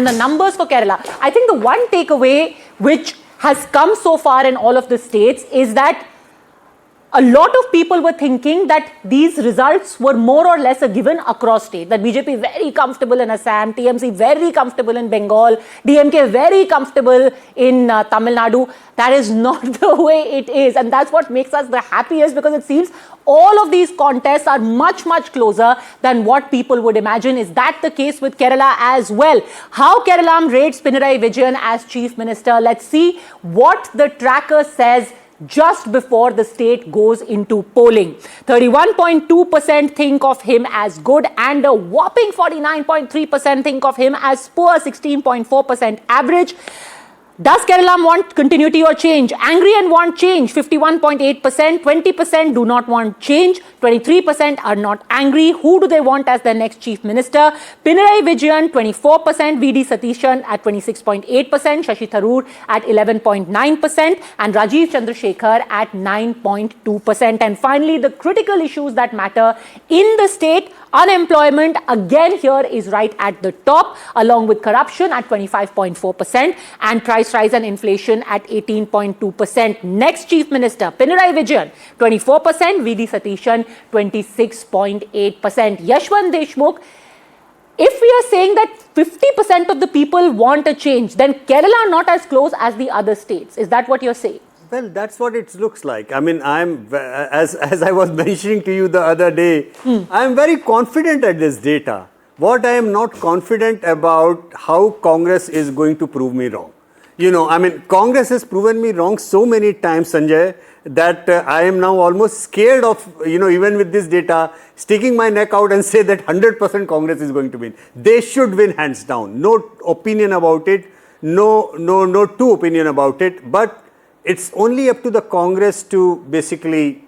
and the numbers for Kerala. I think the one takeaway which has come so far in all of the states is that a lot of people were thinking that these results were more or less a given across state. That BJP very comfortable in Assam, TMC very comfortable in Bengal, DMK very comfortable in Tamil Nadu. That is not the way it is. And that's what makes us the happiest, because it seems all of these contests are much, much closer than what people would imagine. Is that the case with Kerala as well? How Keralam rates Pinarayi Vijayan as Chief Minister? Let's see what the tracker says just before the state goes into polling. 31.2% think of him as good, and a whopping 49.3% think of him as poor, 16.4% average. Does Kerala want continuity or change? Angry and want change, 51.8%. 20% do not want change. 23% are not angry. Who do they want as their next chief minister? Pinarayi Vijayan, 24%. VD Satishan at 26.8%. Shashi Tharoor at 11.9%. And Rajiv Chandrasekhar at 9.2%. And finally, the critical issues that matter in the state. Unemployment, again, here is right at the top, along with corruption at 25.4% and price rise and inflation at 18.2%. Next Chief Minister, Pinarayi Vijayan, 24%, VD Satishan, 26.8%. Yashwant Deshmukh, if we are saying that 50% of the people want a change, then Kerala not as close as the other states. Is that what you're saying? Well, that's what it looks like. I mean, as I was mentioning to you the other day, I'm very confident at this data. What I am not confident about how Congress is going to prove me wrong. You know, I mean, Congress has proven me wrong so many times, Sanjay, that I am now almost scared of, even with this data, sticking my neck out and say that 100% Congress is going to win. They should win hands down. No opinion about it. No two opinion about it. But it's only up to the Congress to basically,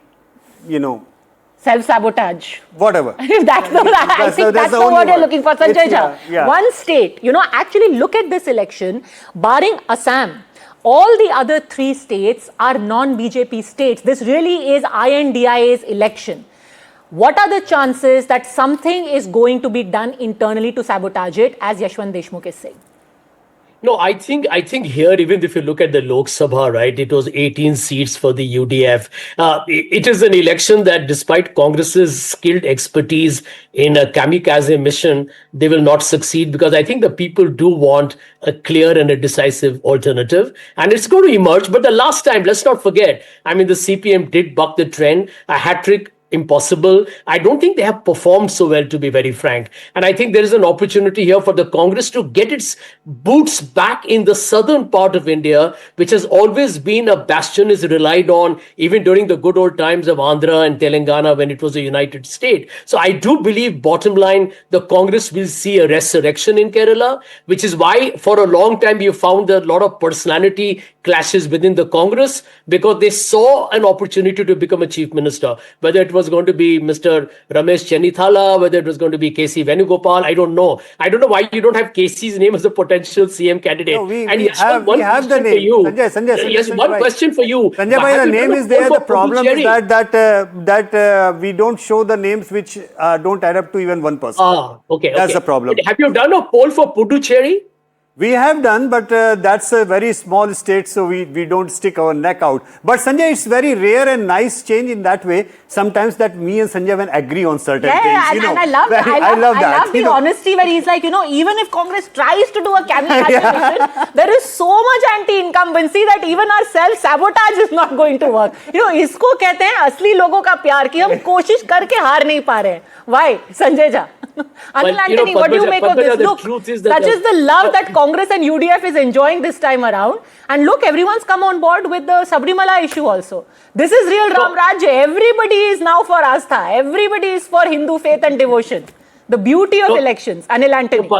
self-sabotage. Whatever. I think that's the word you're looking for, Sanjay Jha. Yeah. One state, actually look at this election, barring Assam, all the other three states are non-BJP states. This really is INDIA's election. What are the chances that something is going to be done internally to sabotage it, as Yashwant Deshmukh is saying? No, I think here, even if you look at the Lok Sabha, right, it was 18 seats for the UDF. It is an election that, despite Congress's skilled expertise in a kamikaze mission, they will not succeed, because I think the people do want a clear and a decisive alternative, and it's going to emerge. But the last time, let's not forget, I mean, the CPM did buck the trend, a hat-trick impossible. I don't think they have performed so well, to be very frank. And I think there is an opportunity here for the Congress to get its boots back in the southern part of India, which has always been a bastion, is relied on even during the good old times of Andhra and Telangana when it was a united state. So I do believe, bottom line, the Congress will see a resurrection in Kerala, which is why for a long time you found a lot of personality clashes within the Congress, because they saw an opportunity to become a chief minister, whether it was going to be Mr. Ramesh Chennithala, whether it was going to be KC Venugopal. I don't know why you don't have KC's name as a potential CM candidate. No, we have the name. Sanjay, one question for you. Sanjay bhai, the name is there. The problem is that we don't show the names which don't add up to even one person. Okay. That's the problem. Have you done a poll for Puducherry? We have done, but that's a very small state, so we don't stick our neck out. But Sanjay, it's very rare and nice change in that way. Sometimes that me and Sanjay will agree on certain things. And I love that. I love the honesty where he's like, even if Congress tries to do a kamikaze mission, there is so much anti-incumbency that even our self-sabotage is not going to work. इसको कहते हैं असली लोगों का प्यार कि हम कोशिश करके हार नहीं पा रहे हैं. Why, Sanjay Jha? Anil Antony, what do you make of this? Look, such is the love that Congress and UDF is enjoying this time around. And look, everyone's come on board with the Sabarimala issue also. This is real Ram Rajya. Everybody is now for Astha. Everybody is for Hindu faith and devotion. The beauty of elections. Anil Antony.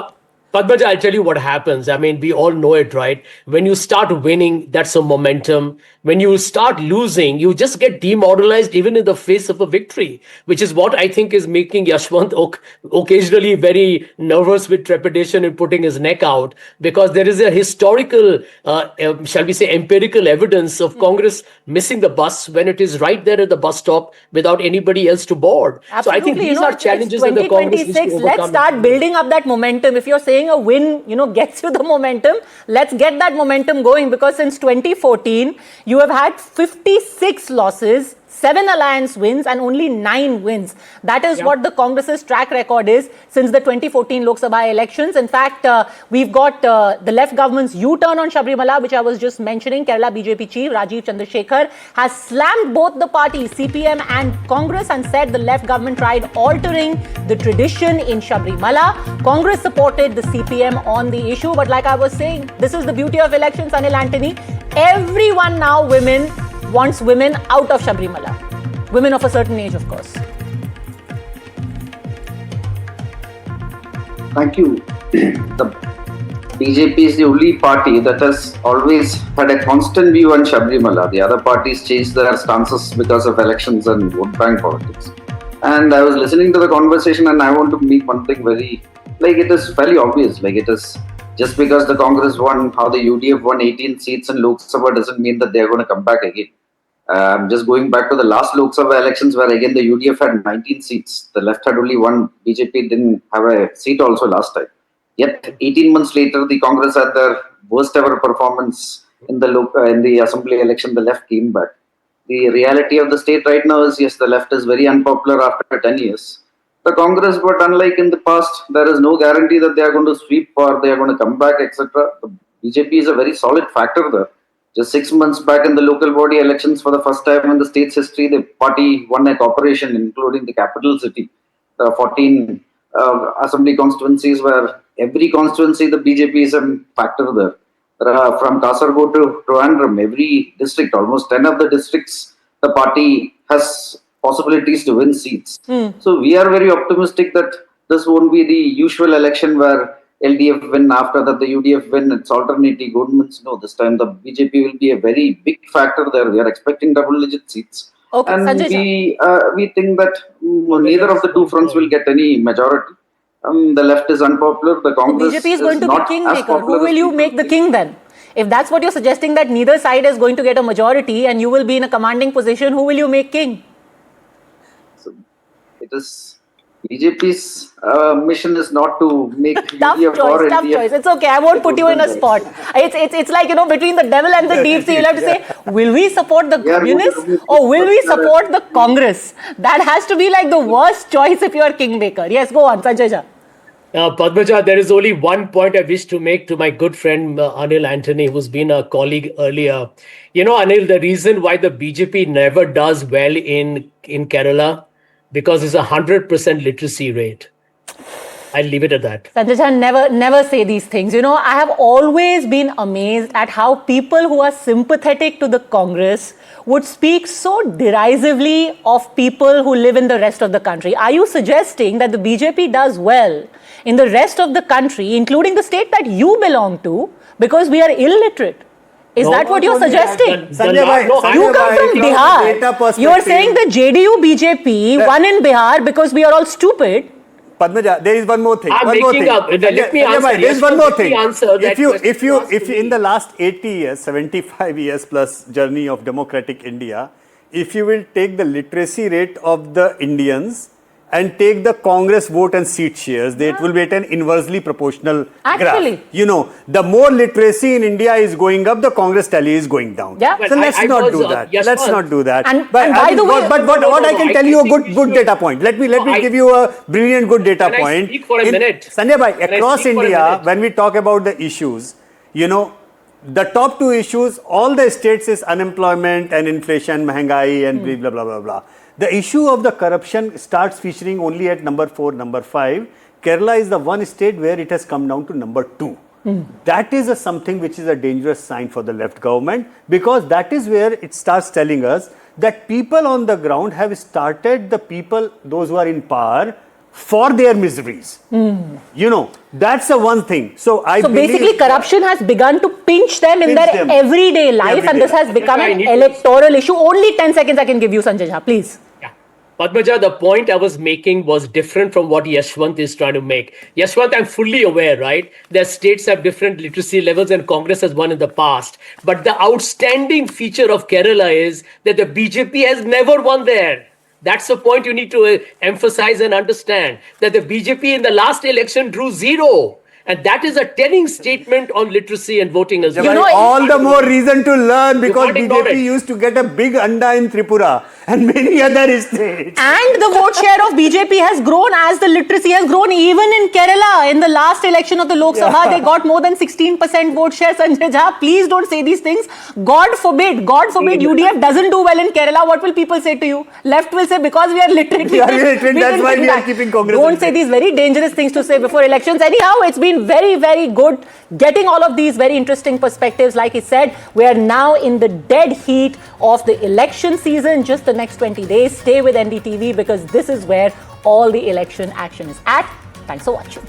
Padmaja, I'll tell you what happens. I mean, we all know it, right? When you start winning, that's a momentum. When you start losing, you just get demoralized even in the face of a victory, which is what I think is making Yashwant occasionally very nervous with trepidation in putting his neck out, because there is a historical, shall we say, empirical evidence of Congress missing the bus when it is right there at the bus stop without anybody else to board. Absolutely. So I think these are challenges that the Congress needs to overcome. Let's start building up that momentum. If you're saying saying a win, gets you the momentum. Let's get that momentum going, because since 2014, you have had 56 losses, 7 alliance wins and only 9 wins. That is what the Congress's track record is since the 2014 Lok Sabha elections. In fact, we've got the left government's U-turn on Sabarimala, which I was just mentioning. Kerala BJP chief Rajiv Chandrasekhar has slammed both the parties, CPM and Congress, and said the left government tried altering the tradition in Sabarimala. Congress supported the CPM on the issue. But like I was saying, this is the beauty of elections, Anil Antony. Everyone now, wants women out of Sabarimala. Women of a certain age, of course. Thank you. The BJP is the only party that has always had a constant view on Sabarimala. The other parties changed their stances because of elections and vote bank politics. And I was listening to the conversation, and I want to make one thing it is fairly obvious. It is just because the Congress won, how the UDF won 18 seats in Lok Sabha doesn't mean that they are going to come back again. I'm just going back to the last Lok Sabha elections, where again the UDF had 19 seats. The left had only one. BJP didn't have a seat also last time. Yet 18 months later, the Congress had their worst ever performance in the assembly election. The left came back. The reality of the state right now is, yes, the left is very unpopular after 10 years. The Congress, but unlike in the past, there is no guarantee that they are going to sweep or they are going to come back, etc. The BJP is a very solid factor there. Just 6 months back in the local body elections, for the first time in the state's history, the party won a corporation, including the capital city. There are 14 assembly constituencies, where every constituency the BJP is a factor there. From Kasaragod to Trivandrum, every district, almost 10 of the districts, the party has possibilities to win seats. So we are very optimistic that this won't be the usual election where LDF win, after that the UDF win, it's alternating governments. No, this time the BJP will be a very big factor there. We are expecting double-digit seats. Okay, and Sanjay, we think that neither of the two fronts will get any majority. The left is unpopular. The Congress BJP is going to be kingmaker. Who will you make the king then? If that's what you're suggesting, that neither side is going to get a majority and you will be in a commanding position, who will you make king? So it is BJP's mission is not to make tough choice. It's okay. I won't put you in a spot. It's like, between the devil and the deep sea, you'll have to say, will we support the communists or will we support the Congress? That has to be like the worst choice if you're kingmaker. Yes, go on, Sanjay. Padmaja, there is only one point I wish to make to my good friend Anil Antony, who's been a colleague earlier. Anil, the reason why the BJP never does well in Kerala, because it's 100% literacy rate. I'll leave it at that. Sanjay, never say these things. I have always been amazed at how people who are sympathetic to the Congress would speak so derisively of people who live in the rest of the country. Are you suggesting that the BJP does well in the rest of the country, including the state that you belong to, because we are illiterate? Is that what you're suggesting? You come from Bihar. You are saying the JDU BJP won in Bihar because we are all stupid. Padmaja, there is one more thing. Let me answer. There is one more thing. If you in the last 80 years, 75 years plus journey of democratic India, if you will take the literacy rate of the Indians and take the Congress vote and seat shares, it will be at an inversely proportional graph. The more literacy in India is going up, the Congress tally is going down. Yeah. So let's not do that. Let's not do that. And by the way, but what I can tell you a good data point. Let me give you a brilliant good data point. Speak for a minute. Sanjay bhai, across India, when we talk about the issues, the top two issues, all the states is unemployment and inflation, mahangai and blah, blah, blah, blah. The issue of the corruption starts featuring only at number 4, number 5. Kerala is the one state where it has come down to number 2. That is something which is a dangerous sign for the left government, because that is where it starts telling us that people on the ground have started those who are in power, for their miseries. That's the one thing. So basically corruption has begun to pinch them in their everyday life, and this has become an electoral issue. Only 10 seconds I can give you, Sanjay Jha, please. Padmaja, the point I was making was different from what Yashwant is trying to make. Yashwant, I'm fully aware, right? That states have different literacy levels and Congress has won in the past. But the outstanding feature of Kerala is that the BJP has never won there. That's the point you need to emphasize and understand, that the BJP in the last election drew 0. And that is a telling statement on literacy and voting as well. You know, all the more reason to learn because can't ignore BJP it. used to get a big anda in Tripura and many other states. And the vote share of BJP has grown as the literacy has grown. Even in Kerala, in the last election of the Lok Sabha, they got more than 16% vote share. Sanjay Jha, please don't say these things. God forbid UDF doesn't do well in Kerala. What will people say to you? Left will say because we are literate. We are literate, that's why we are keeping Congress. Don't say these very dangerous things to say before elections. Anyhow, it's been very, very good getting all of these very interesting perspectives. Like he said, we are now in the dead heat of the election season. Just the next 20 days. Stay with NDTV because this is where all the election action is at. Thanks for watching.